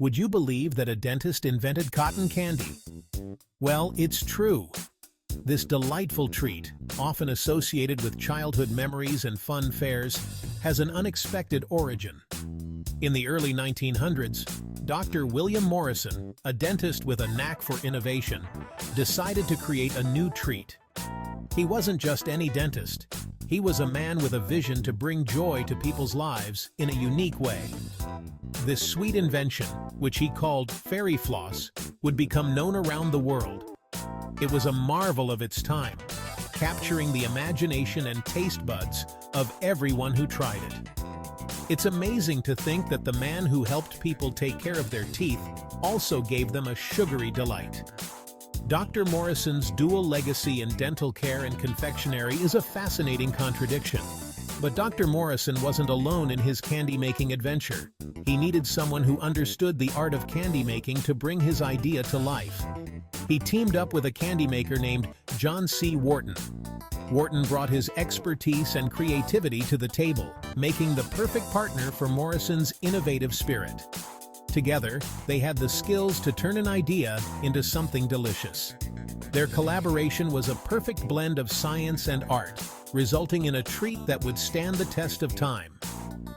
Would you believe that a dentist invented cotton candy? Well, it's true. This delightful treat, often associated with childhood memories and fun fairs, has an unexpected origin. In the early 1900s, Dr. William Morrison, a dentist with a knack for innovation, decided to create a new treat. He wasn't just any dentist. He was a man with a vision to bring joy to people's lives in a unique way. This sweet invention, which he called Fairy Floss, would become known around the world. It was a marvel of its time, capturing the imagination and taste buds of everyone who tried it. It's amazing to think that the man who helped people take care of their teeth also gave them a sugary delight. Dr. Morrison's dual legacy in dental care and confectionery is a fascinating contradiction. But Dr. Morrison wasn't alone in his candy-making adventure. He needed someone who understood the art of candy making to bring his idea to life. He teamed up with a candy maker named John C. Wharton. Wharton brought his expertise and creativity to the table, making the perfect partner for Morrison's innovative spirit. Together, they had the skills to turn an idea into something delicious. Their collaboration was a perfect blend of science and art, resulting in a treat that would stand the test of time.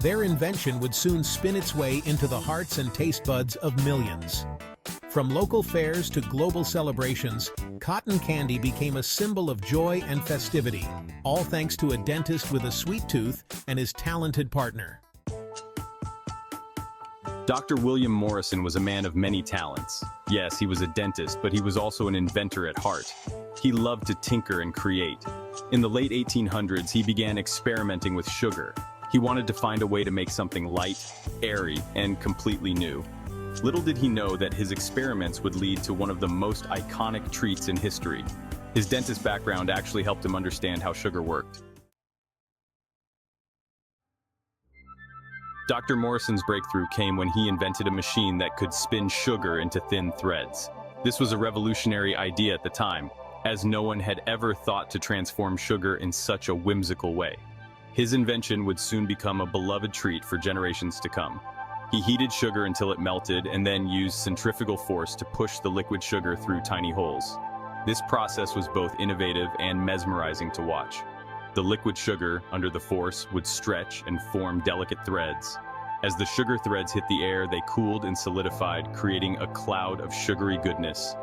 Their invention would soon spin its way into the hearts and taste buds of millions. From local fairs to global celebrations, cotton candy became a symbol of joy and festivity, all thanks to a dentist with a sweet tooth and his talented partner. Dr. William Morrison was a man of many talents. Yes, he was a dentist, but he was also an inventor at heart. He loved to tinker and create. In the late 1800s, he began experimenting with sugar. He wanted to find a way to make something light, airy, and completely new. Little did he know that his experiments would lead to one of the most iconic treats in history. His dentist background actually helped him understand how sugar worked. Dr. Morrison's breakthrough came when he invented a machine that could spin sugar into thin threads. This was a revolutionary idea at the time, as no one had ever thought to transform sugar in such a whimsical way. His invention would soon become a beloved treat for generations to come. He heated sugar until it melted and then used centrifugal force to push the liquid sugar through tiny holes. This process was both innovative and mesmerizing to watch. The liquid sugar, under the force, would stretch and form delicate threads. As the sugar threads hit the air, they cooled and solidified, creating a cloud of sugary goodness.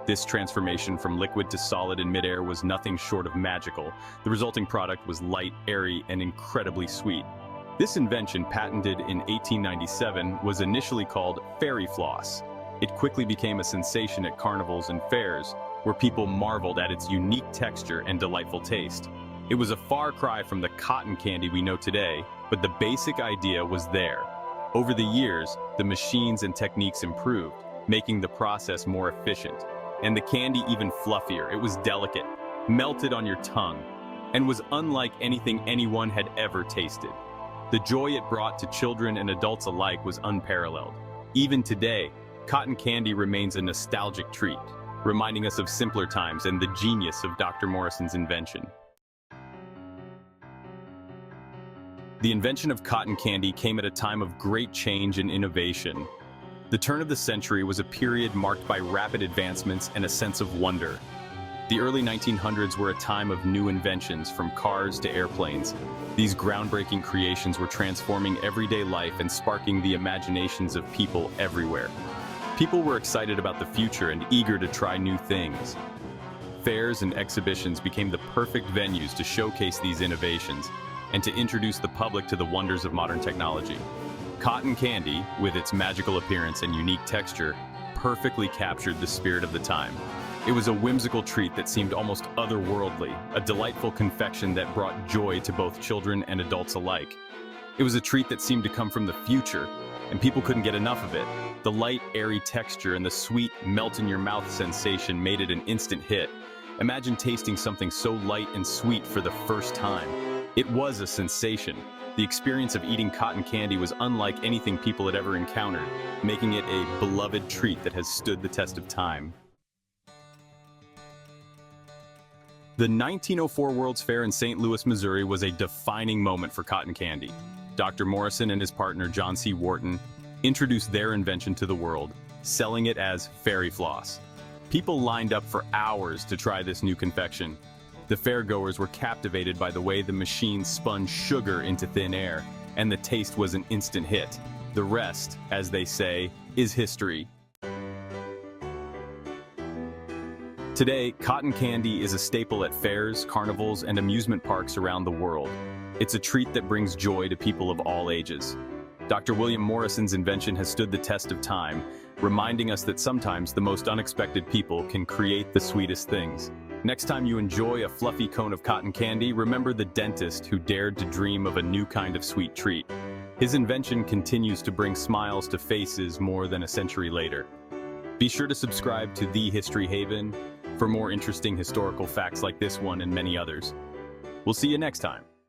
This transformation from liquid to solid in midair was nothing short of magical. The resulting product was light, airy, and incredibly sweet. This invention, patented in 1897, was initially called Fairy Floss. It quickly became a sensation at carnivals and fairs, where people marveled at its unique texture and delightful taste. It was a far cry from the cotton candy we know today, but the basic idea was there. Over the years, the machines and techniques improved, making the process more efficient. And the candy even fluffier. It was delicate, melted on your tongue, and was unlike anything anyone had ever tasted. The joy it brought to children and adults alike was unparalleled. Even today, cotton candy remains a nostalgic treat, reminding us of simpler times and the genius of Dr. Morrison's invention. The invention of cotton candy came at a time of great change and innovation. The turn of the century was a period marked by rapid advancements and a sense of wonder. The early 1900s were a time of new inventions, from cars to airplanes. These groundbreaking creations were transforming everyday life and sparking the imaginations of people everywhere. People were excited about the future and eager to try new things. Fairs and exhibitions became the perfect venues to showcase these innovations and to introduce the public to the wonders of modern technology. Cotton candy, with its magical appearance and unique texture, perfectly captured the spirit of the time. It was a whimsical treat that seemed almost otherworldly, a delightful confection that brought joy to both children and adults alike. It was a treat that seemed to come from the future, and people couldn't get enough of it. The light, airy texture and the sweet, melt-in-your-mouth sensation made it an instant hit. Imagine tasting something so light and sweet for the first time. It was a sensation. The experience of eating cotton candy was unlike anything people had ever encountered, making it a beloved treat that has stood the test of time. The 1904 World's Fair in St. Louis, Missouri was a defining moment for cotton candy. Dr. Morrison and his partner John C. Wharton introduced their invention to the world, selling it as fairy floss. People lined up for hours to try this new confection. The fairgoers were captivated by the way the machine spun sugar into thin air, and the taste was an instant hit. The rest, as they say, is history. Today, cotton candy is a staple at fairs, carnivals, and amusement parks around the world. It's a treat that brings joy to people of all ages. Dr. William Morrison's invention has stood the test of time, reminding us that sometimes the most unexpected people can create the sweetest things. Next time you enjoy a fluffy cone of cotton candy, remember the dentist who dared to dream of a new kind of sweet treat. His invention continues to bring smiles to faces more than a century later. Be sure to subscribe to The History Haven for more interesting historical facts like this one and many others. We'll see you next time.